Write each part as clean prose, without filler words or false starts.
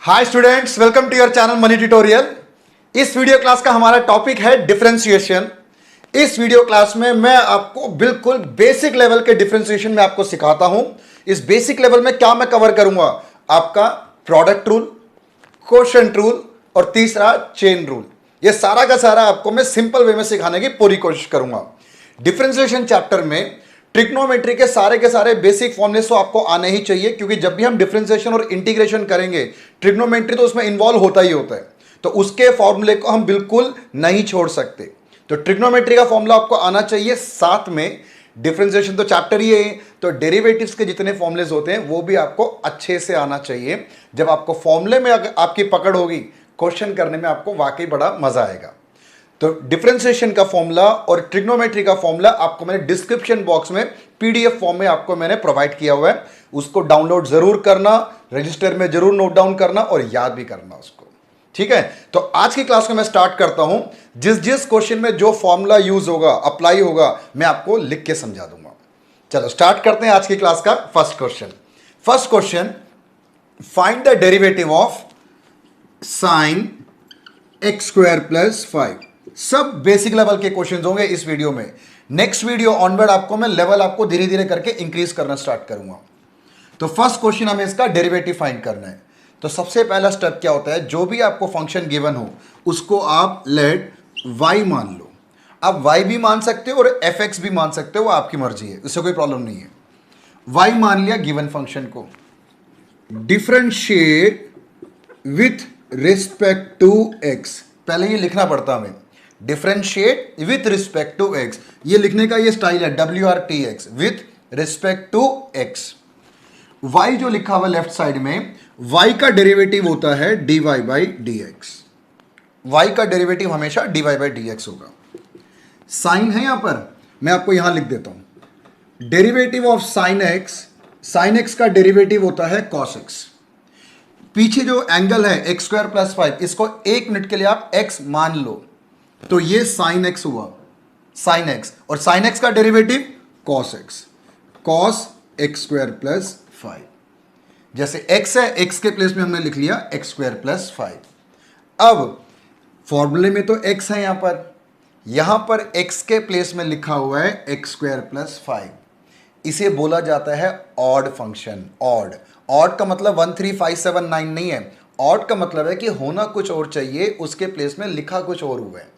Hi students, welcome to your channel money tutorial. इस video class का हमारा topic है डिफरेंशिएशन। इस वीडियो क्लास में मैं आपको बिल्कुल बेसिक लेवल के डिफरेंशिएशन में आपको सिखाता हूं। इस बेसिक लेवल में क्या मैं कवर करूंगा? आपका प्रोडक्ट रूल, क्वोशंट रूल और तीसरा चेन रूल। ये सारा का सारा आपको मैं सिंपल वे में सिखाने की पूरी कोशिश करूंगा। डिफरेंशिएशन चैप्टर में ट्रिग्नोमेट्री के सारे बेसिक फॉर्मूलेस तो आपको आने ही चाहिए, क्योंकि जब भी हम डिफरेंशिएशन और इंटीग्रेशन करेंगे ट्रिग्नोमेट्री तो उसमें इन्वॉल्व होता ही होता है, तो उसके फॉर्मूले को हम बिल्कुल नहीं छोड़ सकते। तो ट्रिग्नोमेट्री का फॉर्मूला आपको आना चाहिए, साथ में डिफरेंशिएशन तो चैप्टर ही है, तो डेरिवेटिव्स के जितने फॉर्मूलेस होते हैं वो भी आपको अच्छे से आना चाहिए। जब आपको फॉर्मूले में आपकी पकड़ होगी, क्वेश्चन करने में आपको वाकई बड़ा मजा आएगा। तो डिफरेंशिएशन का फॉर्मूला और ट्रिग्नोमेट्री का फॉर्मूला आपको मैंने डिस्क्रिप्शन बॉक्स में पीडीएफ फॉर्म में आपको मैंने प्रोवाइड किया हुआ है। उसको डाउनलोड जरूर करना, रजिस्टर में जरूर नोट डाउन करना और याद भी करना उसको, ठीक है। तो आज की क्लास को मैं स्टार्ट करता हूं। जिस जिस क्वेश्चन में जो फॉर्मूला यूज होगा, अप्लाई होगा, मैं आपको लिख के समझा दूंगा। चलो स्टार्ट करते हैं आज की क्लास का first question. First question, find the derivative of sine x square plus 5। सब बेसिक लेवल के क्वेश्चंस होंगे इस वीडियो में। नेक्स्ट वीडियो ऑनवर्ड आपको मैं लेवल आपको धीरे धीरे करके इंक्रीज करना स्टार्ट करूंगा। तो फर्स्ट क्वेश्चन हमें इसका डेरिवेटिव फाइंड करना है। तो सबसे पहला स्टेप क्या होता है, जो भी आपको फंक्शन गिवन हो उसको आप लेट y मान लो। आप y भी मान सकते हो और fx भी मान सकते हो, वो आपकी मर्जी है, इससे कोई प्रॉब्लम नहीं है। y मान लिया गिवन फंक्शन को, differentiate with respect to x। पहले ये लिखना पड़ता हमें, differentiate with respect to x। ये लिखने का ये स्टाइल है WRTX, with respect to x। y जो लिखा हुआ लेफ्ट साइड में, y का डेरिवेटिव होता है dy बाई dx। y का डेरिवेटिव हमेशा dy बाई dx होगा। साइन है यहां पर, मैं आपको यहां लिख देता हूं, डेरिवेटिव ऑफ साइन x का डेरिवेटिव होता है cos x। पीछे जो एंगल है एक्स स्क्वायर प्लस 5, इसको एक मिनट के लिए आप x मान लो, तो ये साइन x हुआ, साइन x, और साइन x का derivative cos x, cos x square plus 5। जैसे x है, x के प्लेस में हमने लिख लिया x स्क्वायर प्लस 5। अब फॉर्मूले में तो x है यहां पर x के प्लेस में लिखा हुआ है x स्क्वायर प्लस 5। इसे बोला जाता है ऑड फंक्शन। ऑड का मतलब 1 3 5 7 9 नहीं है। ऑड का मतलब है कि होना कुछ और चाहिए, उसके प्लेस में लिखा कुछ और हुआ है।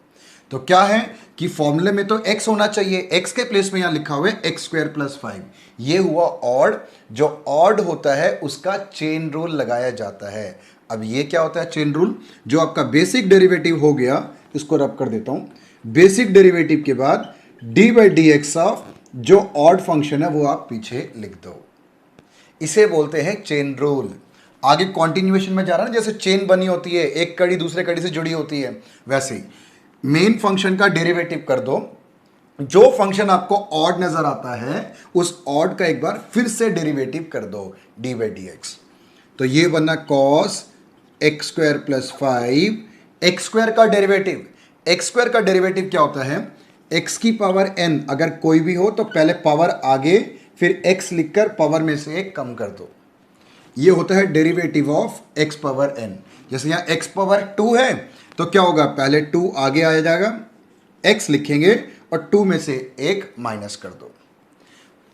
तो क्या है कि फॉर्मूले में तो x होना चाहिए, x के प्लेस में यहां लिखा हुआ है x स्क्वायर प्लस 5। ये हुआ ऑड। जो ऑड होता है उसका चेन रूल लगाया जाता है। अब ये क्या होता है चेन रूल? जो आपका बेसिक डेरिवेटिव हो गया, इसको रब कर देता हूं। बेसिक डेरिवेटिव के बाद D by d x of जो ऑड फंक्शन है वो आप पीछे लिख दो। इसे बोलते हैं चेन रूल। आगे कॉन्टिन्यूएशन में जा रहा है ना, जैसे चेन बनी होती है, एक कड़ी दूसरे कड़ी से जुड़ी होती है, वैसे ही मेन फंक्शन का डेरिवेटिव कर दो। जो फंक्शन आपको ऑड नजर आता है उस ऑड का एक बार फिर से डेरिवेटिव कर दो, डी बाई डी एक्स। तो ये बना cos x square plus 5। X square का डेरिवेटिव, एक्स स्क्वायर का डेरिवेटिव क्या होता है? एक्स की पावर n अगर कोई भी हो तो पहले पावर आगे, फिर x लिखकर पावर में से एक कम कर दो। ये होता है derivative of x power n। जैसे यहाँ x पावर 2 है तो क्या होगा, पहले 2 आगे आ जाएगा, x लिखेंगे और 2 में से एक माइनस कर दो।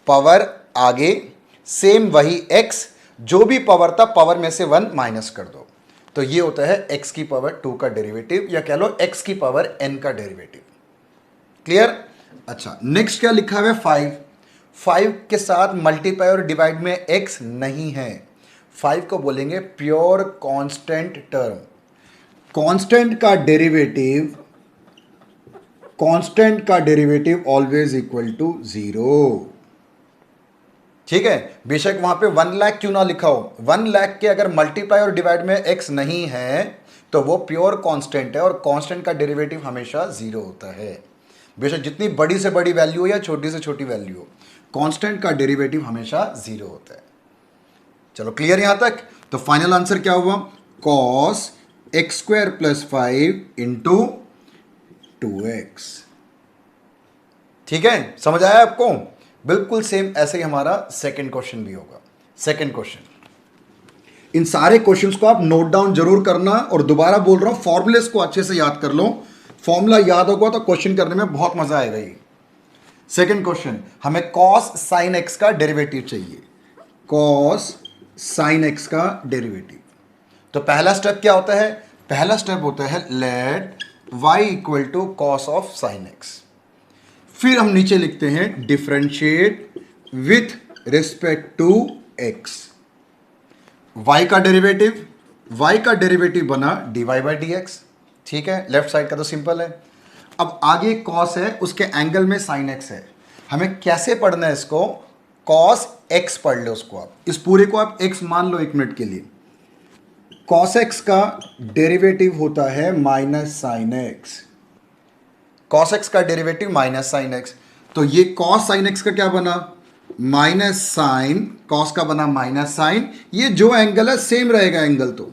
पावर आगे, सेम वही x, जो भी पावर था पावर में से 1 माइनस कर दो। तो ये होता है x की पावर 2 का डेरिवेटिव, या कह लो x की पावर n का डेरिवेटिव। क्लियर? अच्छा, नेक्स्ट क्या लिखा है? 5। 5 के साथ मल्टीप्लाई और डिवाइड में x नहीं है। 5 को बोलेंगे प्योर कांस्टेंट टर्म। कांस्टेंट का डेरिवेटिव ऑलवेज इक्वल टू 0। ठीक है, बेशक वहां पे 1 लाख क्यों ना लिखा हो, 1 लाख के अगर मल्टीप्लाई और डिवाइड में x नहीं है तो वो प्योर कांस्टेंट है, और कांस्टेंट का डेरिवेटिव हमेशा 0 होता है। बेशक जितनी बड़ी से बड़ी वैल्यू हो या छोटी से छोटी वैल्यू हो, कांस्टेंट का डेरिवेटिव हमेशा 0 होता है। चलो क्लियर यहां तक? तो फाइनल आंसर क्या हुआ? Cos x square plus 5 into 2x। ठीक है, समझ आया आपको? बिल्कुल सेम ऐसे ही हमारा सेकंड क्वेश्चन भी होगा। सेकंड क्वेश्चन, इन सारे क्वेश्चंस को आप नोट डाउन जरूर करना, और दोबारा बोल रहा हूं फॉर्मूलेस को अच्छे से याद कर लो। फॉर्मूला याद होगा तो क्वेश्चन करने में बहुत मजा आएगा। ये सेकंड क्वेश्चन, हमें कॉस साइन एक्स का डेरिवेटिव चाहिए, कॉस साइन एक्स का डेरिवेटिव। तो पहला स्टेप क्या होता है? पहला स्टेप होता है let y equal to cos of sine x. फिर हम नीचे लिखते हैं differentiate with respect to x। y का डेरिवेटिव बना dy बाई डी एक्स। ठीक है, लेफ्ट साइड का तो सिंपल है। अब आगे कॉस है, उसके एंगल में साइन एक्स है। हमें कैसे पढ़ना है इसको? कॉस एक्स पढ़ लो उसको आप, इस पूरे को आप x मान लो 1 मिनट के लिए। कॉस एक्स का डेरिवेटिव होता है minus sine x. Cos x का डेरिवेटिव माइनस साइन एक्स, तो ये कॉस साइन एक्स का क्या बना? माइनस साइन, कॉस का बना माइनस साइन। ये जो एंगल है सेम रहेगा एंगल, तो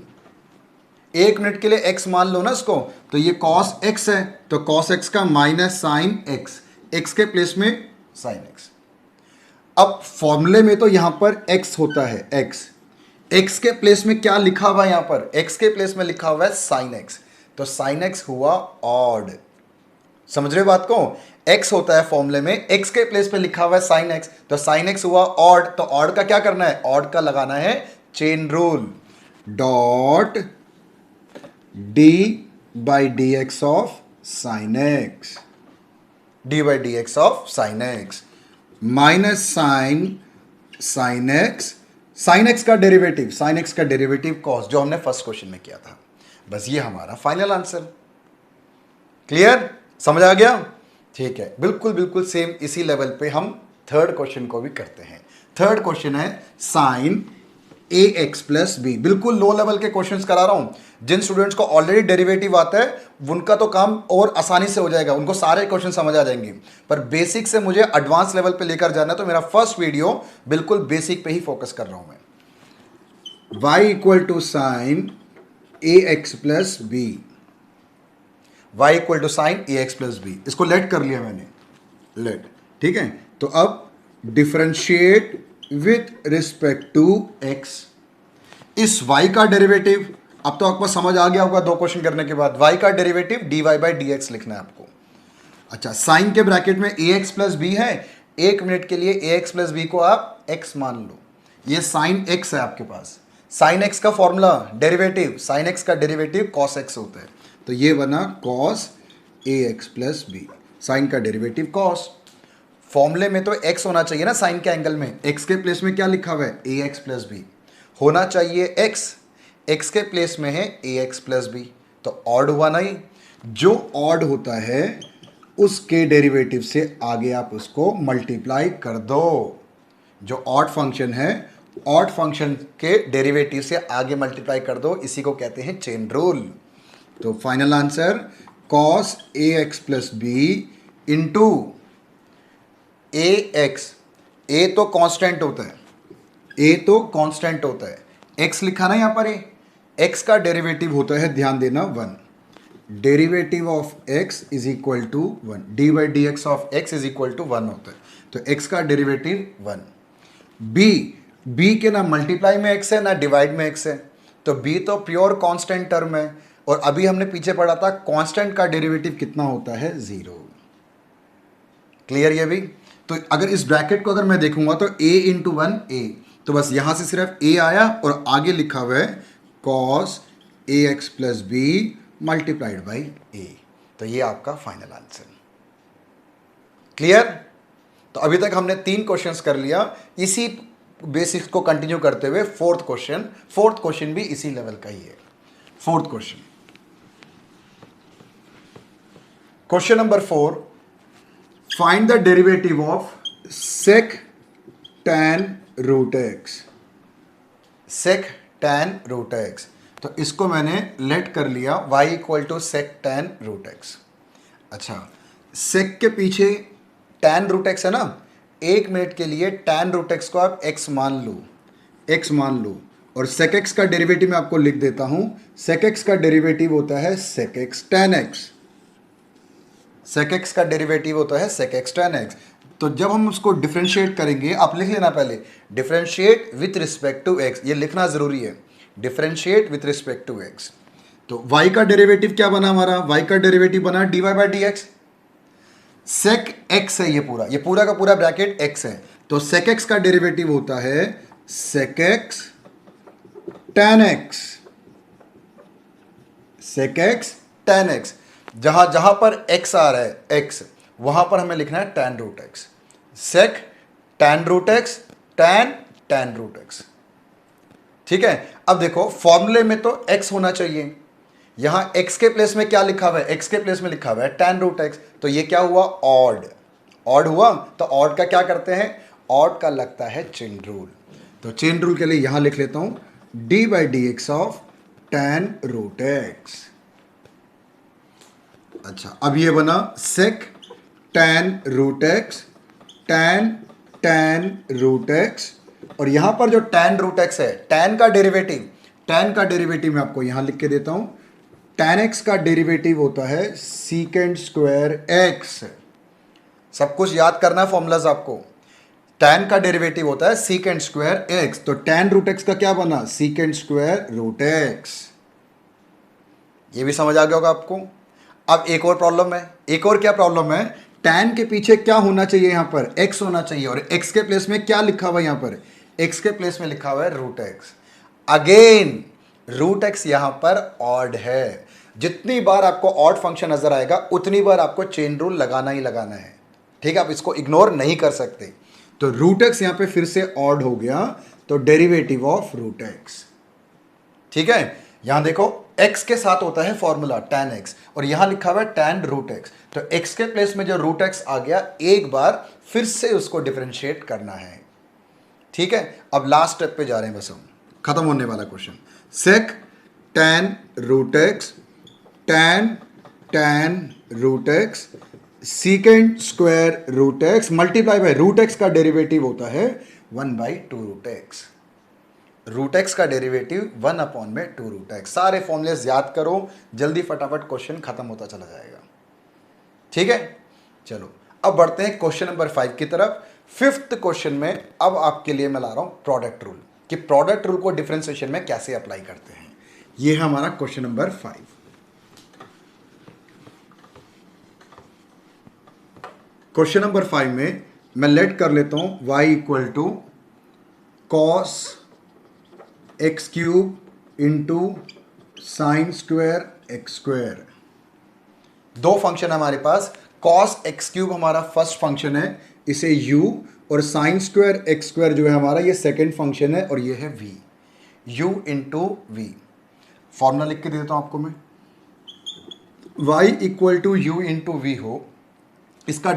1 मिनट के लिए एक्स मान लो ना इसको, तो ये कॉस एक्स है, तो कॉस एक्स का माइनस साइन एक्स, एक्स के प्लेस में साइन एक्स। अब फॉर्मूले में तो यहां पर एक्स होता है, एक्स, एक्स के प्लेस में क्या लिखा हुआ है? यहां पर एक्स के प्लेस में लिखा हुआ है साइन एक्स, तो साइन एक्स हुआ ऑड। समझ रहे हो बात को? एक्स होता है फॉर्मूले में, एक्स के प्लेस पे लिखा हुआ है साइन एक्स, तो साइन एक्स हुआ ऑड। तो ऑड का क्या करना है? ऑड का लगाना है chain rule, dot d by d x of sine x, d by d x of sine x minus sine sine x, sine x का डेरिवेटिव, साइन एक्स का डेरिवेटिव कॉस, जो हमने फर्स्ट क्वेश्चन में किया था। बस ये हमारा फाइनल आंसर। क्लियर? समझ आ गया? ठीक है, बिल्कुल बिल्कुल सेम इसी लेवल पे हम थर्ड क्वेश्चन को भी करते हैं। थर्ड क्वेश्चन है sign a x plus B. बिल्कुल लो लेवल के क्वेश्चंस करा रहा हूं। जिन स्टूडेंट्स को ऑलरेडी डेरिवेटिव आता है उनका तो काम और आसानी से हो जाएगा, उनको सारे क्वेश्चन समझ आ जाएंगे। पर बेसिक से मुझे एडवांस लेवल पे लेकर जाना है, तो मेरा फर्स्ट वीडियो बिल्कुल बेसिक पे ही फोकस कर रहा हूं मैं। y equal to sine a x plus b, y equal to sine a x plus b, इसको लेट कर लिया मैंने, लेट। ठीक है, तो अब differentiate with respect to x। इस y का डेरिवेटिव, अब तो आपको समझ आ गया होगा 2 क्वेश्चन करने के बाद, y का derivative dy by d x लिखना है आपको। अच्छा, साइन के ब्रैकेट में ए एक्स प्लस बी है, 1 मिनट के लिए ए एक्स प्लस बी को आप x मान लो। ये साइन x है आपके पास। साइन x का फॉर्मूला डेरिवेटिव, साइन x का डेरिवेटिव कॉस x होता है, तो ये बना cos a x plus B, sign का डेरिवेटिव कॉस। फॉर्मूले में तो x होना चाहिए ना साइन के एंगल में, x के प्लेस में क्या लिखा हुआ है? ए एक्स प्लस बी होना चाहिए x, x के प्लेस में है ए एक्स प्लस बी, तो ऑड हुआ नहीं। जो ऑड होता है उसके डेरिवेटिव से आगे आप उसको मल्टीप्लाई कर दो। जो ऑड फंक्शन है, ऑड फंक्शन के डेरिवेटिव से आगे मल्टीप्लाई कर दो, इसी को कहते हैं चेन रूल। तो final answer cos a x plus B into A x, ए तो कांस्टेंट होता है, ए तो कांस्टेंट होता है, एक्स लिखा ना यहाँ पर, एक्स का डेरिवेटिव होता है, ध्यान देना 1, derivative of x is equal to 1, d by d x of x is equal to 1 होता है, तो एक्स का डेरिवेटिव 1। बी के ना मल्टीप्लाई में एक्स है ना डिवाइड में एक्स है, तो बी तो प्योर कांस्टेंट टर्म है, और अभी हमने पीछे पढ़ा था कांस्टेंट का डेरिवेटिव कितना होता है? 0। क्लियर? ये भी तो अगर इस ब्रैकेट को अगर मैं देखूंगा तो a इंटू 1 a, तो बस यहां से सिर्फ a आया और आगे लिखा हुआ है cos a x plus b multiplied by a, तो ये आपका फाइनल आंसर। क्लियर? तो अभी तक हमने 3 क्वेश्चंस कर लिया, इसी बेसिक्स को कंटिन्यू करते हुए फोर्थ क्वेश्चन भी इसी लेवल का ही है। Fourth question number 4, find the derivative of sec tan root x, sec tan root x. तो इसको मैंने लेट कर लिया y equal to sec tan root x. अच्छा, sec के पीछे tan रूट एक्स है ना, 1 मिनट के लिए tan रूट एक्स को आप x मान लो, और sec x का डेरिवेटिव मैं आपको लिख देता हूं। sec x का डेरिवेटिव होता है sec x tan x, sec x का डेरिवेटिव होता है sec x tan x। तो जब हम उसको डिफरेंशिएट करेंगे, आप लिख लेना पहले, differentiate with respect to x, ये लिखना जरूरी है। Differentiate with respect to x. तो y का डेरिवेटिव क्या बना हमारा, y का डेरिवेटिव बना dy by d x. Sec x है, ये पूरा का पूरा ब्रैकेट x है, तो सेक x का डेरिवेटिव होता है सेक x tan x, सेक x tan x। जहां पर x आ रहा है x, वहां पर हमें लिखना है tan root x, sec tan root x tan root x। ठीक है, अब देखो फॉर्मूले में तो x होना चाहिए, यहां x के प्लेस में क्या लिखा हुआ है, x के प्लेस में लिखा हुआ है tan रूट x, तो ये क्या हुआ, ऑड हुआ। तो ऑड का क्या करते हैं, ऑड का लगता है चेन रूल। तो चेन रूल के लिए यहां लिख लेता हूं d by d x of tan root x। अच्छा, अब ये बना sec tan root x tan root x, और यहां पर जो tan रूट x है, tan का डेरिवेटिव मैं आपको यहां लिख के देता हूं, tan x का डेरिवेटिव होता है सीकेंड स्क्वायर x। सब कुछ याद करना है फॉर्मूलाज आपको। tan का डेरिवेटिव होता है सीकेंड स्क्वायर x, तो tan रूट x का क्या बना, सीकेंड स्क्वायर रूट x। ये भी समझ आ गया होगा आपको। अब एक और प्रॉब्लम है, एक और क्या प्रॉब्लम है, tan के पीछे क्या होना चाहिए, यहां पर x होना चाहिए, और x के प्लेस में क्या लिखा हुआ है, यहां पर x के प्लेस में लिखा हुआ है root x। Again root x यहां पर ऑड है, जितनी बार आपको ऑड फंक्शन नजर आएगा उतनी बार आपको चेन रूल लगाना ही लगाना है। ठीक है, आप इसको इग्नोर नहीं कर सकते। तो रूट x यहां पे फिर से ऑड हो गया, तो डेरिवेटिव ऑफ रूट x। ठीक है, यहां देखो x के साथ होता है फॉर्मूला tan x, और यहां लिखा हुआ है tan रूट x, तो x के प्लेस में जो रूट x आ गया, एक बार फिर से उसको डिफरेंशिएट करना है। ठीक है, अब लास्ट स्टेप पे जा रहे हैं, बस हम खत्म होने वाला question. Sec tan root x tan root x second square root x multiply by root x का डेरिवेटिव होता है 1/2 रूट x। रूट x का डेरिवेटिव 1/2 रूट x। सारे फॉर्मूलेस याद करो, जल्दी फटाफट क्वेश्चन खत्म होता चला जाएगा। ठीक है, चलो अब बढ़ते हैं क्वेश्चन नंबर 5 की तरफ। फिफ्थ क्वेश्चन में अब आपके लिए मैं ला रहा हूं प्रोडक्ट रूल, कि प्रोडक्ट रूल को डिफरेंशिएशन में कैसे अप्लाई करते हैं। ये है हमारा क्वेश्चन नंबर 5। क्वेश्चन नंबर 5 में मैं लेट कर लेता हूं y equal to cos x cube into sine square x square. दो फंक्शन हमारे पास, कॉस एक्स क्यूब हमारा फर्स्ट फंक्शन है, इसे u, और साइन स्क्वायर एक्स स्क्वायर जो है हमारा ये सेकेंड फंक्शन है, और ये है v, u into v. Formula लिख के देता हूं आपको मैं, y equal to u into v हो, इसका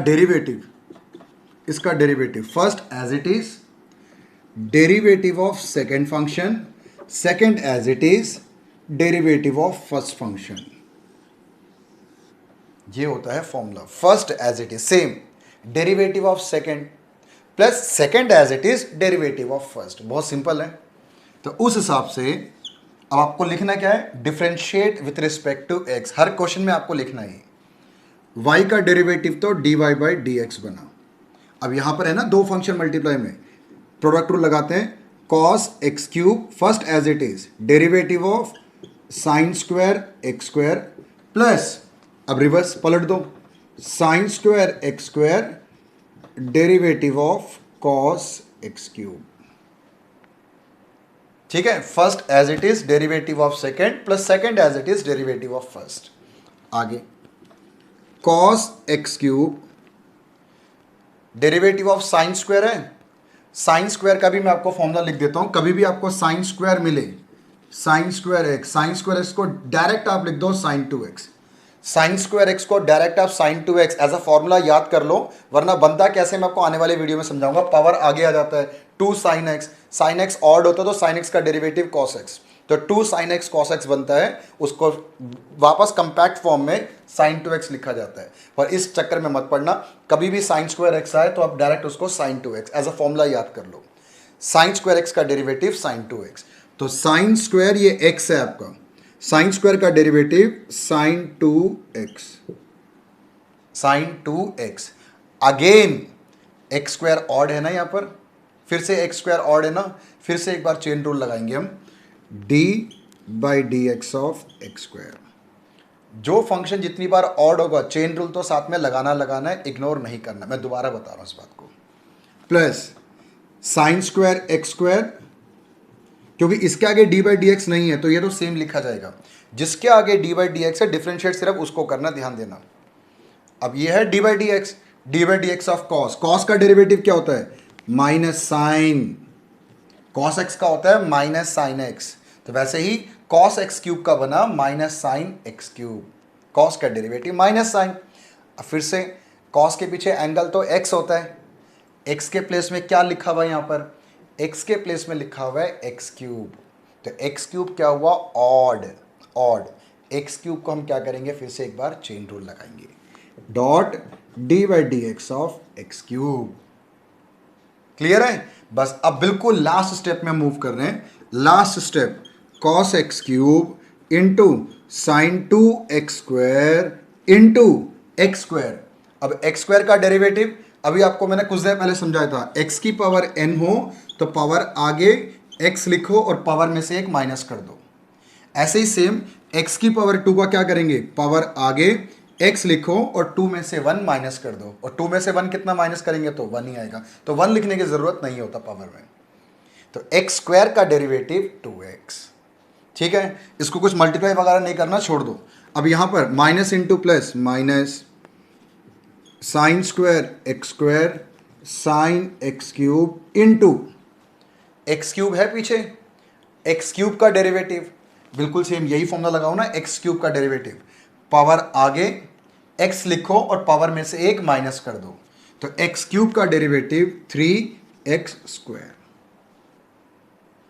derivative first as it is, derivative of second function, second as it is, derivative of first function. ये होता है formula, first as it is same, derivative of second plus second as it is, derivative of first. बहुत simple है। तो उस हिसाब से अब आपको लिखना क्या है, differentiate with respect to x. हर क्वेश्चन में आपको लिखना है y का डेरिवेटिव तो dy बाई डी एक्स बना। अब यहां पर है ना दो फंक्शन मल्टीप्लाई में, प्रोडक्ट रूल लगाते हैं, cos x cube first as it is, derivative of sine square x square, plus अब रिवर्स पलट दो, sine square x square derivative of cos x cube. ठीक है, first as it is, derivative of second, plus second as it is, derivative of first. आगे cos x cube, derivative of sine square है, sine square का भी मैं आपको formula लिख देता हूं। कभी भी आपको साइन स्क्वायर मिले, साइन स्क्वायर एक्स को डायरेक्ट आप लिख दो sine 2x, sine square x को डायरेक्ट आप sine 2x as a formula याद कर लो, वरना बनता कैसे मैं आपको आने वाले वीडियो में समझाऊंगा। पावर आगे आ जाता है, 2 साइन एक्स ऑड होता है तो साइन एक्स का डेरिवेटिव कॉस एक्स, तो 2 साइन एक्स कॉस एक्स बनता है, उसको वापस कंपैक्ट फॉर्म में साइन 2x लिखा जाता है। पर इस चक्कर में मत पड़ना, कभी भी साइन स्क्वायर एक्स आए तो आप डायरेक्ट उसको sign 2x as a formula याद कर लो। साइन स्क्वायर एक्स का डेरिवेटिव साइन 2x, तो साइन स्क्वायर ये x है आपका, साइन स्क्वायर का derivative sine 2x, sine 2x। Again x square odd है ना, यहां पर फिर से एक्स स्क्वायर ऑड है ना, फिर से एक बार चेन रूल लगाएंगे हम, D by d x of x square. जो फंक्शन जितनी बार ऑड होगा, चेन रूल तो साथ में लगाना है, इग्नोर नहीं करना। मैं दोबारा बता रहा हूं इस बात को। Plus sign square x square, क्योंकि इसके आगे डी बाई डी एक्स नहीं है तो ये तो सेम लिखा जाएगा। जिसके आगे डी बाई डी एक्स है, डिफ्रेंशिएट सिर्फ उसको करना, ध्यान देना। अब ये है d by d x of cos. Cos का डेरिवेटिव क्या होता है? Minus sign. कॉस एक्स का होता है माइनस साइन एक्स। तो वैसे ही कॉस एक्स क्यूब का बना minus sine x cube. Cos का डेरिवेटिव माइनस साइन। अब फिर से कॉस के पीछे एंगल तो एक्स होता है। एक्स के प्लेस में क्या लिखा हुआ है यहाँ पर? एक्स के प्लेस में लिखा हुआ है एक्स क्यूब। तो एक्स क्यूब क्या हुआ? ऑड। एक्स क्यूब को हम क्या करेंगे? फिर से एक बार चेन रूल लगाएंगे। Dot d by d x of x cube. Clear है? बस अब बिल्कुल लास्ट स्टेप में मूव कर रहे हैं। Last step, cos x cube into sign 2x square into x square. अब एक्स स्क्वायर का डेरिवेटिव अभी आपको मैंने कुछ देर पहले समझाया था। x की पावर n हो तो पावर आगे x लिखो और पावर में से एक माइनस कर दो। ऐसे ही सेम x की पावर 2 का क्या करेंगे? पावर आगे x लिखो और 2 में से 1 माइनस कर दो। और 2 में से 1 कितना माइनस करेंगे? तो 1 ही आएगा। तो 1 लिखने की जरूरत नहीं होता पावर में। तो एक्स स्क्वायर का डेरिवेटिव 2x। ठीक है, इसको कुछ मल्टीप्लाई वगैरह नहीं करना, छोड़ दो। अब यहां पर minus into plus, minus sign square x square sine x cube into x cube है पीछे, एक्स क्यूब का डेरिवेटिव बिल्कुल सेम यही फॉर्मूला लगाओ ना, एक्स क्यूब का डेरिवेटिव। पावर आगे एक्स लिखो और पावर में से एक माइनस कर दो। तो एक्स क्यूब का डेरिवेटिव 3x स्क्वायर।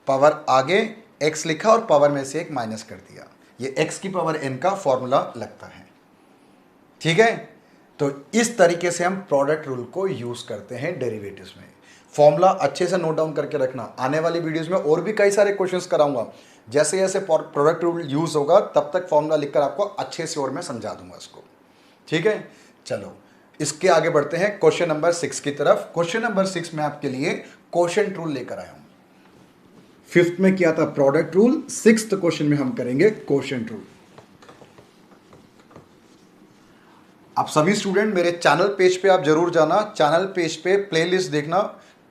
पावर आगे x लिखा और पावर में से एक माइनस कर दिया। ये x की पावर n का फॉर्मूला लगता है। ठीक है, तो इस तरीके से हम प्रोडक्ट रूल को यूज करते हैं डेरिवेटिव्स में। फॉर्मूला अच्छे से नोट डाउन करके रखना। आने वाली वीडियोस में और भी कई सारे क्वेश्चंस कराऊंगा। जैसे जैसे प्रोडक्ट रूल यूज होगा तब तक फॉर्मूला लिखकर आपको अच्छे से और मैं समझा दूंगा इसको। ठीक है, चलो इसके आगे बढ़ते हैं क्वेश्चन नंबर 6 की तरफ। क्वेश्चन नंबर 6 में आपके लिए क्वोशिएंट रूल लेकर आया हूं। 5th में किया था प्रोडक्ट रूल, 6th क्वेश्चन में हम करेंगे क्वोशिएंट रूल। आप सभी स्टूडेंट मेरे चैनल पेज पे आप जरूर जाना। चैनल पेज पे प्लेलिस्ट देखना,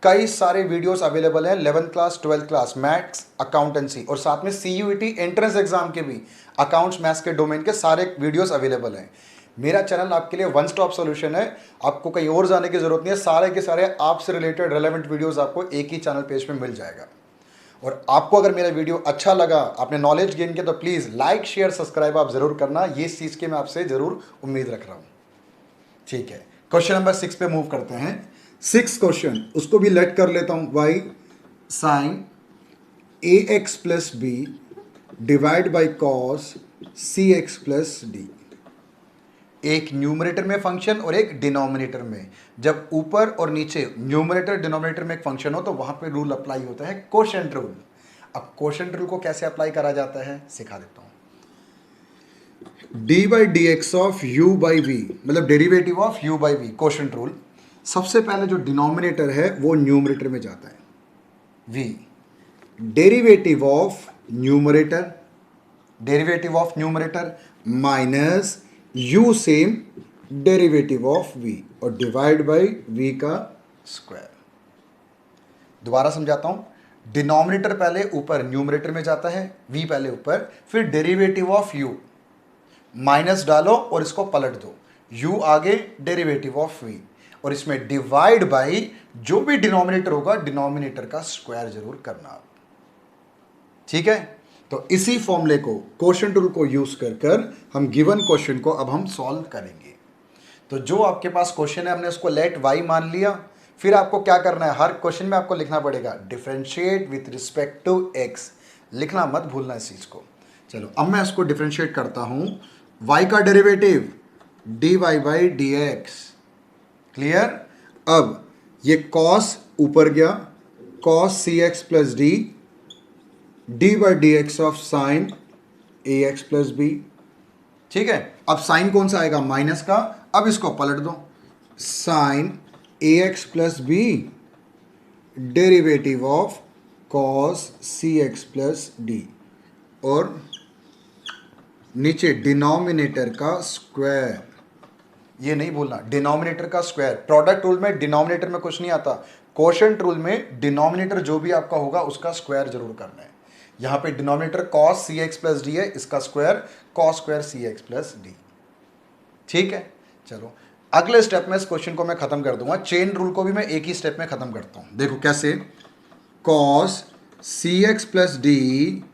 कई सारे वीडियोस अवेलेबल हैं 11th class 12th class maths accountancy और साथ में CUET एंट्रेंस एग्जाम के भी अकाउंट्स मैथ्स के डोमेन के सारे वीडियोस अवेलेबल हैं। मेरा चैनल आपके लिए वन स्टॉप सॉल्यूशन है। आपको कहीं और जाने की जरूरत नहीं है। सारे के सारे आपसे रिलेटेड रेलेवेंट वीडियोस आपको एक ही चैनल पेज पे मिल जाएगा। और आपको अगर मेरा वीडियो अच्छा लगा, आपने नॉलेज गेन किया, तो प्लीज़ लाइक शेयर सब्सक्राइब आप जरूर करना। ये चीज़ की मैं आपसे जरूर उम्मीद रख रहा हूँ। ठीक है, क्वेश्चन नंबर 6 पे मूव करते हैं। 6 क्वेश्चन, उसको भी लेट कर लेता हूँ। y sine ax plus b divide by cos cx plus d. एक न्यूमरेटर में फंक्शन और एक डिनोमिनेटर में। जब ऊपर और नीचे न्यूमरेटर डिनोमिनेटर में एक फंक्शन हो तो वहां पे रूल अप्लाई होता है क्वोशिएंट रूल। अब क्वोशिएंट रूल को कैसे अप्लाई करा जाता है सिखा देता हूं। D by d x of u by v, मतलब derivative of u by v, quotient rule. सबसे पहले जो डिनोमिनेटर है वो न्यूमरेटर में जाता है, v। Derivative of numerator minus u same derivative of v और डिवाइड बाई v का स्क्वायर। दोबारा समझाता हूं। डिनोमिनेटर पहले ऊपर न्यूमरेटर में जाता है, v पहले ऊपर, फिर डेरिवेटिव ऑफ u माइनस डालो और इसको पलट दो, u आगे डेरिवेटिव ऑफ v और इसमें डिवाइड बाई जो भी डिनोमिनेटर होगा डिनोमिनेटर का स्क्वायर जरूर करना। ठीक है, तो इसी फॉर्मूले को, क्वोशिएंट रूल को यूज कर हम गिवन क्वेश्चन को अब हम सॉल्व करेंगे। तो जो आपके पास क्वेश्चन है हमने उसको लेट y मान लिया। फिर आपको क्या करना है, हर क्वेश्चन में आपको लिखना पड़ेगा differentiate with respect to x। लिखना मत भूलना इस चीज को। चलो अब मैं इसको डिफरेंशिएट करता हूं। y का derivative dy by d x. Clear. अब ये cos ऊपर गया, cos cx plus d, d by d x of sine a x plus b. ठीक है, अब साइन कौन सा आएगा? माइनस का। अब इसको पलट दो, sine a x plus b derivative of cos c x plus d और नीचे डिनोमिनेटर का स्क्वायर। ये नहीं बोलना डिनोमिनेटर का स्क्वायर। प्रोडक्ट रूल में डिनोमिनेटर में कुछ नहीं आता, कोशेंट रूल में डिनोमिनेटर जो भी आपका होगा उसका स्क्वायर जरूर करना है। यहां पे denominator cos cx plus D है, इसका square cos square cx plus D. ठीक है, चलो अगले स्टेप में इस क्वेश्चन को मैं खत्म कर दूंगा। चेन रूल को भी मैं एक ही स्टेप में खत्म करता हूं। देखो कैसे, cos cx plus d,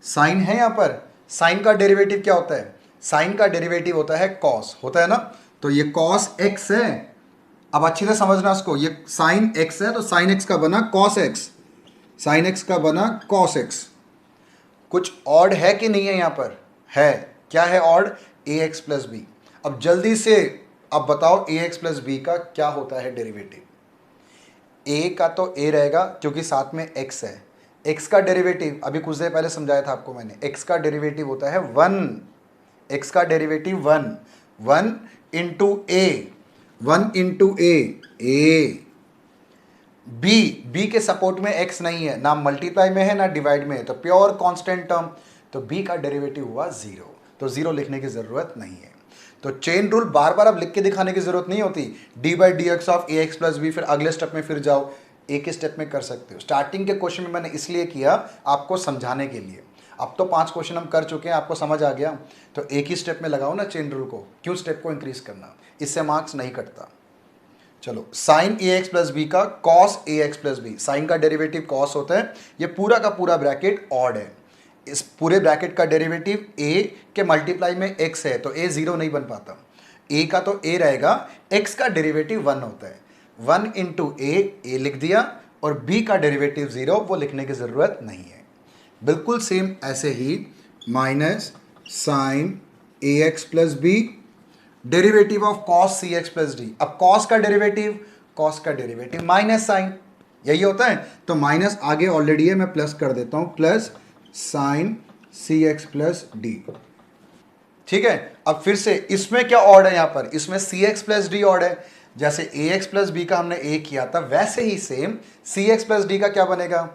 sine है यहां पर, साइन का डेरिवेटिव क्या होता है? साइन का डेरिवेटिव होता है cos, होता है ना, तो ये cos x है। अब अच्छी से समझना इसको, ये साइन x है तो साइन x का बना cos x, साइन x का बना cos x। कुछ ऑड है कि नहीं है यहां पर? है। क्या है ऑड? ax plus B. अब जल्दी से अब बताओ ax प्लस बी का क्या होता है डेरिवेटिव? a का तो a रहेगा क्योंकि साथ में x है। x का डेरिवेटिव अभी कुछ देर पहले समझाया था आपको मैंने, x का डेरिवेटिव होता है 1, x का derivative 1 into a, 1 into a b के सपोर्ट में x नहीं है, ना मल्टीप्लाई में है ना डिवाइड में है, तो प्योर कांस्टेंट टर्म, तो b का डेरिवेटिव हुआ 0, तो 0 लिखने की जरूरत नहीं है। तो चेन रूल बार बार अब लिख के दिखाने की जरूरत नहीं होती, d by d x of a x plus b, फिर अगले स्टेप में फिर जाओ, एक ही स्टेप में कर सकते हो। स्टार्टिंग के क्वेश्चन में मैंने इसलिए किया आपको समझाने के लिए। अब तो 5 क्वेश्चन हम कर चुके हैं, आपको समझ आ गया, तो एक ही स्टेप में लगाओ ना चेन रूल को, क्यों स्टेप को इंक्रीज करना, इससे मार्क्स नहीं कटता। चलो, sign a x plus B का cos a x plus B, sign का डेरिवेटिव कॉस होता है, ये पूरा का पूरा ब्रैकेट ऑड है। इस पूरे ब्रैकेट का डेरिवेटिव a के मल्टीप्लाई में x है, तो a 0 नहीं बन पाता। a का तो a रहेगा, x का डेरिवेटिव 1 होता है, 1 इंटू a लिख दिया, और b का डेरिवेटिव 0, वो लिखने की ज़रूरत नहीं है। बिल्कुल सेम ऐसे ही minus sine a x plus b, derivative of cos cx plus d. अब cos का डेरिवेटिव माइनस साइन, यही होता है, तो माइनस आगे ऑलरेडी है, मैं प्लस कर देता हूं, प्लस साइन सी एक्स प्लस डी। ठीक है, अब फिर से इसमें क्या ऑड है, यहां पर इसमें सी एक्स प्लस डी ऑड है। जैसे ए एक्स प्लस बी का हमने ए किया था, वैसे ही सेम सी एक्स प्लस डी का क्या बनेगा?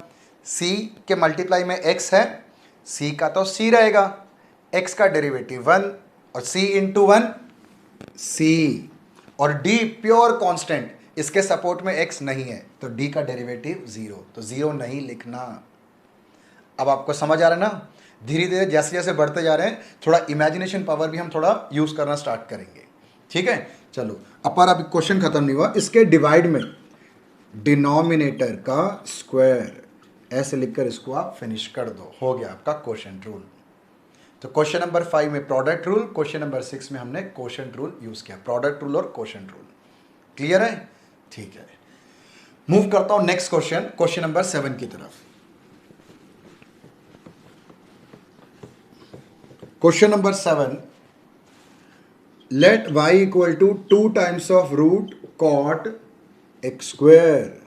सी के मल्टीप्लाई में एक्स है, सी का तो सी रहेगा, एक्स का डेरिवेटिव 1, और सी इंटू 1 सी, और डी प्योर कांस्टेंट, इसके सपोर्ट में x नहीं है, तो d का डेरिवेटिव 0, तो 0 नहीं लिखना। अब आपको समझ आ रहा है ना? धीरे धीरे जैसे जैसे बढ़ते जा रहे हैं, थोड़ा इमेजिनेशन पावर भी हम थोड़ा यूज करना स्टार्ट करेंगे। ठीक है, चलो अपर अभी क्वेश्चन खत्म नहीं हुआ, इसके डिवाइड में डिनोमिनेटर का स्क्वायर ऐसे लिखकर इसको आप फिनिश कर दो, हो गया आपका क्वोशिएंट रूल। तो क्वेश्चन नंबर 5 में प्रोडक्ट रूल, क्वेश्चन नंबर 6 में हमने क्वोशिएंट रूल यूज किया, प्रोडक्ट रूल और क्वोशिएंट रूल। क्लियर है? ठीक है, मूव करता हूं नेक्स्ट क्वेश्चन, क्वेश्चन नंबर 7 की तरफ। Question number 7, let y equal to 2 times of root cot x square.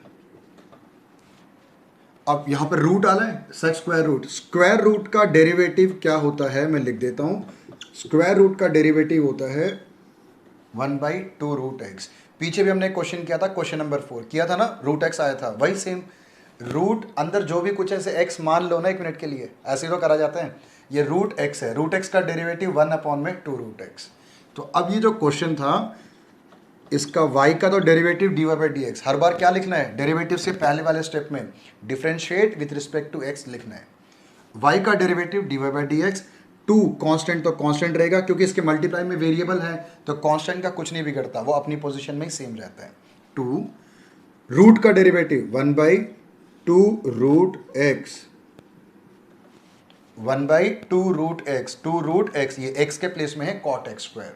अब यहां पर रूट आ रहा है, sec square root. Square root का डेरिवेटिव क्या होता है, मैं लिख देता हूं, स्क्वायर रूट का डेरिवेटिव होता है 1/2 रूट एक्स। पीछे भी हमने क्वेश्चन किया था, क्वेश्चन नंबर 4 किया था ना, रूट एक्स आया था, वही सेम रूट अंदर जो भी कुछ ऐसे एक्स मान लो ना, 1 मिनट के लिए ऐसे तो करा जाता है। ये रूट एक्स है, रूट एक्स का डेरिवेटिव 1/2 रूट एक्स। तो अब ये जो क्वेश्चन था, इसका y का तो derivative dy by d x, हर बार क्या लिखना है, डेरिवेटिव से पहले वाले स्टेप में differentiate with respect to x लिखना है। y का derivative dy by d x, 2 constant तो कांस्टेंट रहेगा क्योंकि इसके मल्टीप्लाई में वेरिएबल है, तो कांस्टेंट का कुछ नहीं बिगड़ता, वो अपनी पोजीशन में ही सेम रहता है। 2 रूट का derivative 1/2 root x, 1/2 root x, 2 root x, ये x के प्लेस में है cot x स्क्वायर,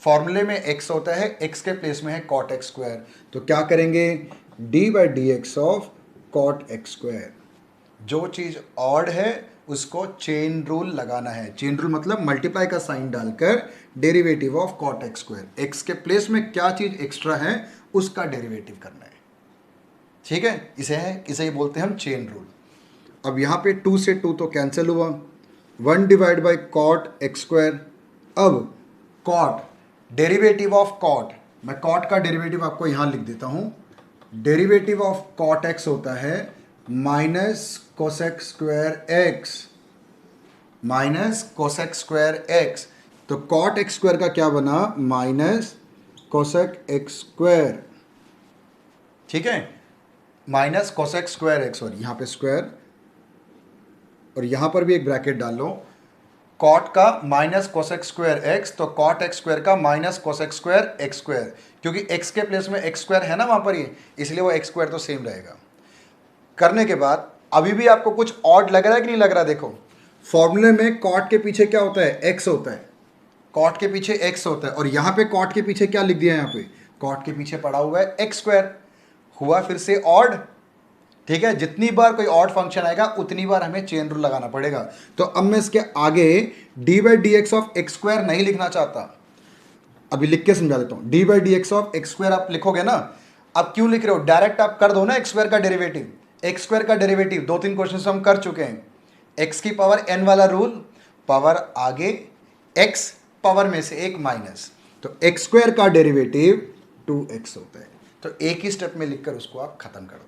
फॉर्मूले में x होता है, x के प्लेस में है cot x स्क्वायर, तो क्या करेंगे, d by d x of cot x square. जो चीज ऑड है उसको चेन रूल लगाना है, चेन रूल मतलब मल्टीप्लाई का साइन डालकर derivative of cot x square, x के प्लेस में क्या चीज एक्स्ट्रा है उसका डेरिवेटिव करना है। ठीक है, इसे ही बोलते हैं हम चेन रूल। अब यहाँ पे 2 से 2 तो कैंसिल हुआ, 1 divide by cot x square. अब cot डेरिवेटिव ऑफ cot, मैं cot का डेरिवेटिव आपको यहाँ लिख देता हूँ, डेरिवेटिव ऑफ cot x होता है minus cosec square x, minus cosec square x, तो कॉट एक्स स्क्वायर का क्या बना, माइनस कोसेक एक्स स्क्वायर, ठीक है, माइनस कोसेक स्क्वायर एक्स, और यहां पे स्क्वायर, और यहां पर भी एक ब्रैकेट डाल लो, कॉट का माइनस कोसेक स्क्वायर एक्स, तो कॉट एक्स स्क्वायर का minus cosec square x square, क्योंकि एक्स के प्लेस में एक्स स्क्वायर है ना वहां पर, ये इसलिए वो एक्स स्क्वायर तो सेम रहेगा। करने के बाद अभी भी आपको कुछ ऑड लग रहा है कि नहीं लग रहा, देखो फॉर्मूले में कॉट के पीछे क्या होता है, एक्स होता है, कॉट के पीछे एक्स होता है, और यहां पे कॉट के पीछे क्या लिख दिया है, यहां पे कॉट के पीछे पड़ा हुआ है एक्स स्क्वायर, हुआ फिर से ऑड, ठीक है, जितनी बार कोई ऑड फंक्शन आएगा उतनी बार हमें चेन रूल लगाना पड़ेगा। तो अब मैं इसके आगे D by d x of x square नहीं लिखना चाहता, अभी लिख के समझा देता हूं, d by d x of x square आप लिखोगे ना, अब क्यों लिख रहे हो, डायरेक्ट आप कर दो ना एक्स स्क्वायर का डेरिवेटिव, एक्स स्क्वायर का डेरिवेटिव 2-3 क्वेश्चन हम कर चुके हैं, एक्स की पावर एन वाला रूल, पावर आगे एक्स पावर में से एक माइनस, तो एक्स स्क्वायर का डेरिवेटिव 2x होता है, तो एक ही स्टेप में लिखकर उसको आप खत्म कर दो।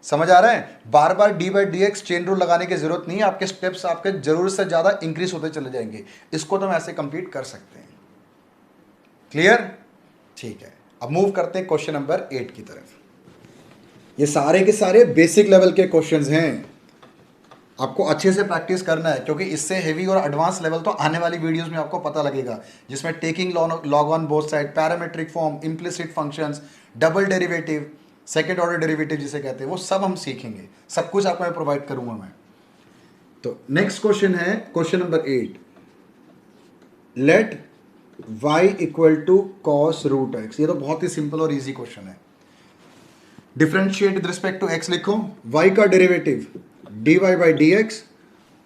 समझ आ रहा है, बार बार d by d x chain rule लगाने की जरूरत नहीं है, आपके स्टेप्स आपके जरूरत से ज्यादा इंक्रीज होते चले जाएंगे, इसको तो हम ऐसे कंप्लीट कर सकते हैं। क्लियर, ठीक है, अब मूव करते हैं क्वेश्चन नंबर 8 की तरफ। ये सारे के सारे बेसिक लेवल के क्वेश्चंस हैं, आपको अच्छे से प्रैक्टिस करना है, क्योंकि इससे हेवी और एडवांस लेवल तो आने वाली वीडियोस में आपको पता लगेगा, जिसमें taking log on both side, parametric form, implicit functions, double derivative, second order derivative जिसे कहते हैं, वो सब हम सीखेंगे, सब कुछ आपको मैं प्रोवाइड करूंगा मैं। तो नेक्स्ट क्वेश्चन है question number 8, let y equal to cos root x, ये तो बहुत ही सिंपल और इजी क्वेश्चन है। Differentiate with respect to x लिखो, y का derivative dy by d x,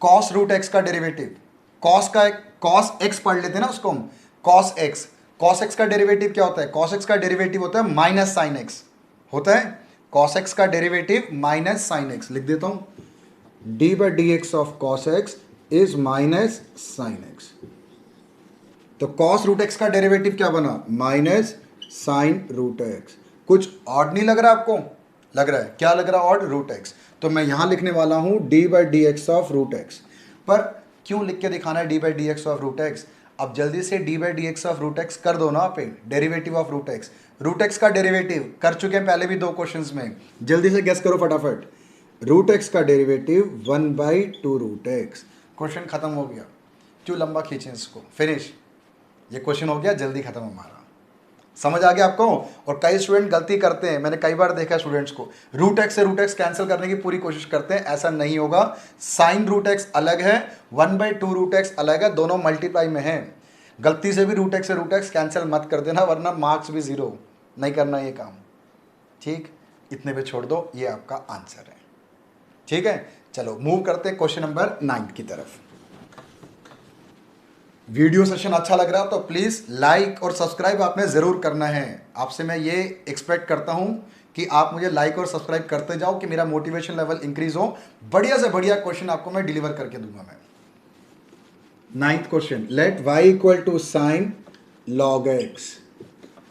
cos root x का डेरिवेटिव, कॉस का कॉस एक्स पढ़ लेते हैं ना उसको हम, कॉस एक्स, कॉस एक्स का डेरिवेटिव क्या होता है, कॉस एक्स का डेरिवेटिव होता है माइनस साइन एक्स, होता है कॉस एक्स का डेरिवेटिव माइनस साइन एक्स, लिख देता हूं d by d x of cos x is minus sign x, तो कॉस रूट एक्स का डेरिवेटिव क्या बना, माइनस साइन रूट एक्स। कुछ ऑड नहीं लग रहा आपको, लग रहा है, क्या लग रहा है ऑड, रूट एक्स, तो मैं यहां लिखने वाला हूं d by d x of root x, पर क्यों लिख के दिखाना है d by d x of root x, अब जल्दी से d by d x of root x कर दो ना आप, डेरिवेटिव ऑफ रूट एक्स का डेरिवेटिव कर चुके हैं पहले भी 2 क्वेश्चंस में, जल्दी से गेस करो फटाफट, रूट एक्स का डेरिवेटिव 1/2 रूट एक्स, क्वेश्चन खत्म हो गया, क्यों लंबा खींचें इसको, फिनिश, ये क्वेश्चन हो गया, जल्दी खत्म हमारा। समझ आ गया आपको, और कई स्टूडेंट गलती करते हैं, मैंने कई बार देखा है स्टूडेंट्स को, रूट एक्स से रूट एक्स कैंसिल करने की पूरी कोशिश करते हैं, ऐसा नहीं होगा, साइन रूट एक्स अलग है, 1/2 रूट एक्स अलग है, दोनों मल्टीप्लाई में है, गलती से भी रूट एक्स से रूट एक्स कैंसिल मत कर देना, वरना मार्क्स भी 0, नहीं करना ये काम, ठीक, इतने पे छोड़ दो, ये आपका आंसर है, ठीक है। चलो मूव करते हैं क्वेश्चन नंबर 9 की तरफ। वीडियो सेशन अच्छा लग रहा हो तो प्लीज़ लाइक और सब्सक्राइब आपने ज़रूर करना है, आपसे मैं ये एक्सपेक्ट करता हूँ कि आप मुझे लाइक और सब्सक्राइब करते जाओ, कि मेरा मोटिवेशन लेवल इंक्रीज हो, बढ़िया से बढ़िया क्वेश्चन आपको मैं डिलीवर करके दूंगा मैं। 9th question, let y equal to sine log x,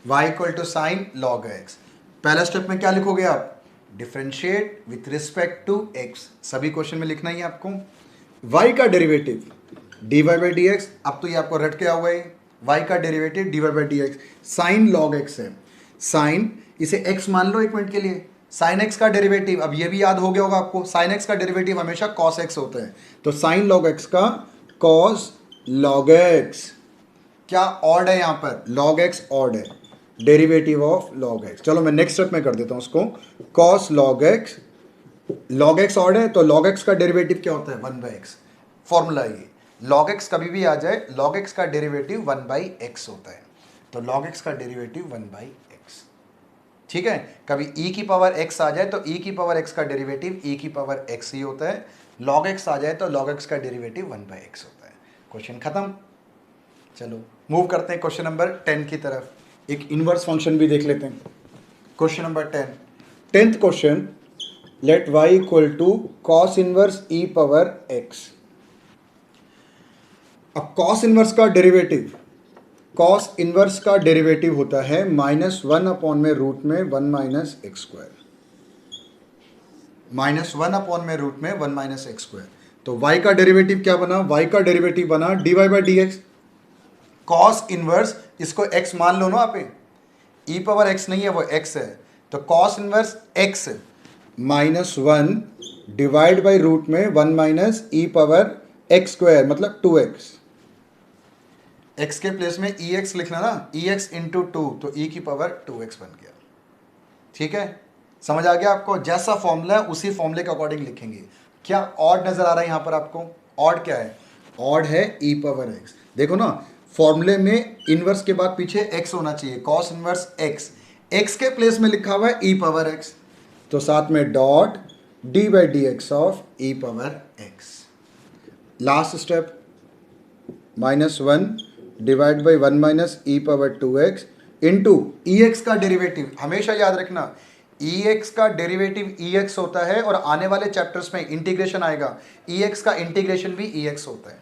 y equal to sine log x, पहला स्टेप में क्या लिखोगे आप, differentiate with respect to x, सभी क्वेश्चन में लिखना ही आपको, y का derivative dy by d x, अब तो ये आपको रट के आ हुआ है, y का derivative dy by d x, sign log x है, साइन इसे x मान लो एक मिनट के लिए, साइन x का डेरिवेटिव, अब ये भी याद हो गया होगा आपको, साइन x का डेरिवेटिव हमेशा cos x होता है, तो साइन लॉग x का cos log x, क्या ऑड है यहाँ पर, log x ऑड है, डेरिवेटिव ऑफ log x, चलो मैं नेक्स्ट स्टेप में कर देता हूँ उसको, cos log x ऑड है, तो log x का डेरिवेटिव क्या होता है, 1/x, फॉर्मूला ये, log x कभी भी आ जाए, log x का डेरिवेटिव 1/x होता है, तो log x का डेरिवेटिव 1/x, ठीक है, कभी e की पावर x आ जाए तो e की पावर x का डेरिवेटिव e की पावर x ही होता है, log x आ जाए तो log x का डेरिवेटिव 1/x होता है, क्वेश्चन खत्म। चलो मूव करते हैं क्वेश्चन नंबर 10 की तरफ, एक इनवर्स फंक्शन भी देख लेते हैं, question number 10th question, let y equal to cos inverse e power x, अब कॉस इनवर्स का डेरिवेटिव, कॉस इनवर्स का डेरिवेटिव होता है -1 अपॉन में रूट में 1 माइनस एक्स स्क्वायर, -1 अपॉन में रूट में 1 माइनस एक्स स्क्वायर, तो y का डेरिवेटिव क्या बना, y का डेरिवेटिव बना dy by d x. Cos inverse, इसको x मान लो ना आप, e पावर x नहीं है वो x है, तो cos inverse x minus 1 divide by root में 1 minus e power x square मतलब 2x। x के प्लेस में ex लिखना ना, ex इंटू 2, तो e की पावर 2x बन गया। ठीक है, समझ आ गया आपको? जैसा फॉर्मूला है उसी फॉर्मूले के अकॉर्डिंग लिखेंगे। क्या ऑड नजर आ रहा है यहां पर आपको? ऑड क्या है? ऑड है e पावर x। देखो ना, फॉर्मूले में इनवर्स के बाद पीछे x होना चाहिए, कॉस इनवर्स x, x के प्लेस में लिखा हुआ है e पावर x, तो साथ में dot d by d x of e power x। Last step, minus 1 divide by 1 minus e power 2x into E x का डेरिवेटिव। हमेशा याद रखना, ई एक्स का डेरिवेटिव ई एक्स होता है, और आने वाले चैप्टर्स में इंटीग्रेशन आएगा, ई एक्स का इंटीग्रेशन भी ई एक्स होता है।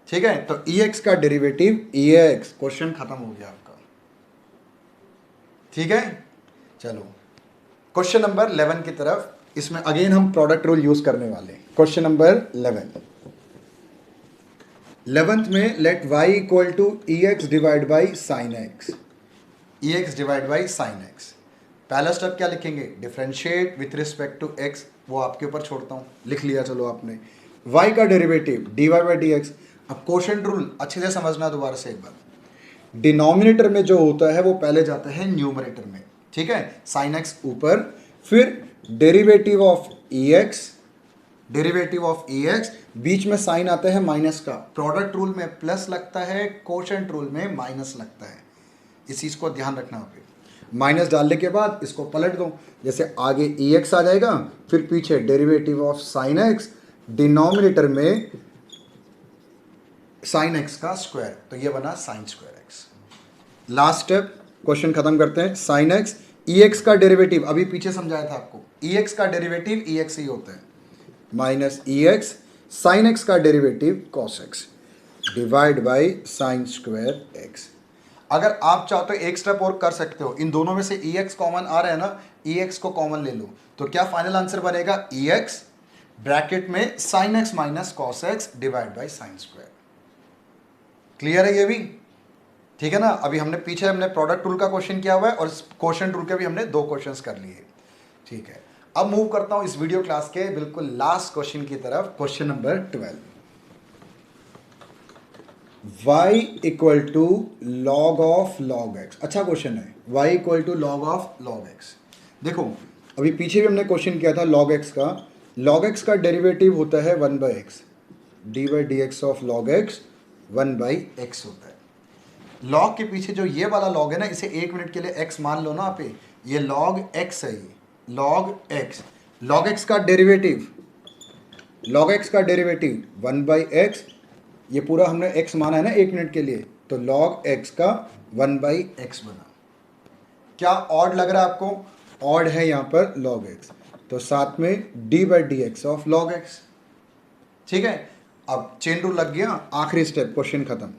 ठीक है, तो ई एक्स का डेरिवेटिव ई एक्स, क्वेश्चन खत्म हो गया आपका। ठीक है, चलो क्वेश्चन नंबर 11 की तरफ। इसमें अगेन हम प्रोडक्ट रूल यूज करने वाले हैं। क्वेश्चन नंबर 11th में let y equal to e x divide by sine x, e x divide by sine x. पहला स्टेप क्या लिखेंगे? Differentiate with respect to x, वो आपके ऊपर छोड़ता हूँ, लिख लिया चलो आपने। y का derivative dy by d x. अब क्वोशंट रूल अच्छे से समझना दोबारा से एक बार। डिनोमिनेटर में जो होता है वो पहले जाता है न्यूमरेटर में। ठीक है, साइन x ऊपर, फिर derivative of e x, derivative of e x, बीच में साइन आता है माइनस का। प्रोडक्ट रूल में प्लस लगता है, क्वोशंट रूल में माइनस लगता है, इस चीज़ को ध्यान रखना। आप माइनस डालने के बाद इसको पलट दो, जैसे आगे ई एक्स आ जाएगा, फिर पीछे derivative of sine x, denominator में साइन एक्स का स्क्वायर, तो ये बना sign square x. Last step, question खत्म करते हैं। साइन एक्स, ई एक्स का डेरिवेटिव अभी पीछे समझाया था आपको, ई एक्स का डेरिवेटिव ई एक्स ही होता है, माइनस ई एक्स, साइन एक्स का derivative cos x divide by sign square x. अगर आप चाहो तो एक स्टेप और कर सकते हो, इन दोनों में से ई एक्स कॉमन आ रहा है ना, ई एक्स को कॉमन ले लो, तो क्या फाइनल आंसर बनेगा? ई एक्स ब्रैकेट में sign x minus cos x divide by sine square. Clear है ये भी? ठीक है ना। अभी हमने पीछे प्रोडक्ट रूल का क्वेश्चन किया हुआ है, और क्वेश्चन रूल के भी हमने 2 क्वेश्चंस कर लिए। ठीक है, अब मूव करता हूं इस वीडियो क्लास के बिल्कुल लास्ट क्वेश्चन की तरफ। Question number 12, y equal to log of log x. अच्छा क्वेश्चन है, y equal to log of log x. देखो अभी पीछे भी हमने क्वेश्चन किया था लॉग एक्स का। लॉग एक्स का डेरिवेटिव होता है 1 by x, d by d x of log x 1 by x होता है। लॉग के पीछे जो ये वाला लॉग है ना, इसे 1 मिनट के लिए x मान लो ना आप, ये लॉग x है, ये लॉग x। लॉग x का डेरिवेटिव, लॉग x का डेरिवेटिव 1 बाई एक्स, ये पूरा हमने x माना है ना 1 मिनट के लिए, तो लॉग x का 1 बाई एक्स बना। क्या ऑड लग रहा है आपको? ऑड है यहाँ पर लॉग x, तो साथ में d by d x of log x। ठीक है, अब चेन रूल लग गया, आखिरी स्टेप, क्वेश्चन खत्म।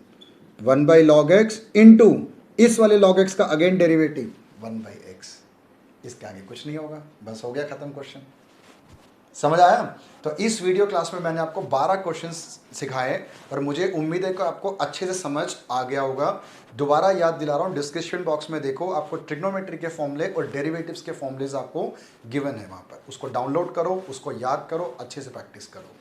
1 बाई लॉग एक्स इंटू इस वाले log x का अगेन डेरिवेटिव 1 बाई एक्स, इसके आगे कुछ नहीं होगा, बस हो गया खत्म क्वेश्चन। समझ आया? तो इस वीडियो क्लास में मैंने आपको 12 क्वेश्चंस सिखाए, और मुझे उम्मीद है कि आपको अच्छे से समझ आ गया होगा। दोबारा याद दिला रहा हूँ, डिस्क्रिप्शन बॉक्स में देखो, आपको ट्रिग्नोमेट्री के फॉर्मूले और डेरिवेटिव्स के फॉर्मूलेज आपको गिवन है वहाँ पर, उसको डाउनलोड करो, उसको याद करो, अच्छे से प्रैक्टिस करो।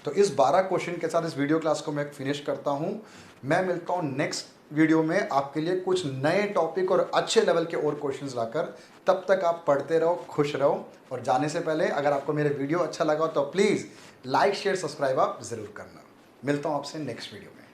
तो इस 12 क्वेश्चन के साथ इस वीडियो क्लास को मैं फिनिश करता हूँ। मैं मिलता हूँ नेक्स्ट वीडियो में आपके लिए कुछ नए टॉपिक और अच्छे लेवल के और क्वेश्चंस लाकर। तब तक आप पढ़ते रहो, खुश रहो, और जाने से पहले अगर आपको मेरे वीडियो अच्छा लगा तो प्लीज़ लाइक शेयर सब्सक्राइब आप ज़रूर करना। मिलता हूँ आपसे नेक्स्ट वीडियो में।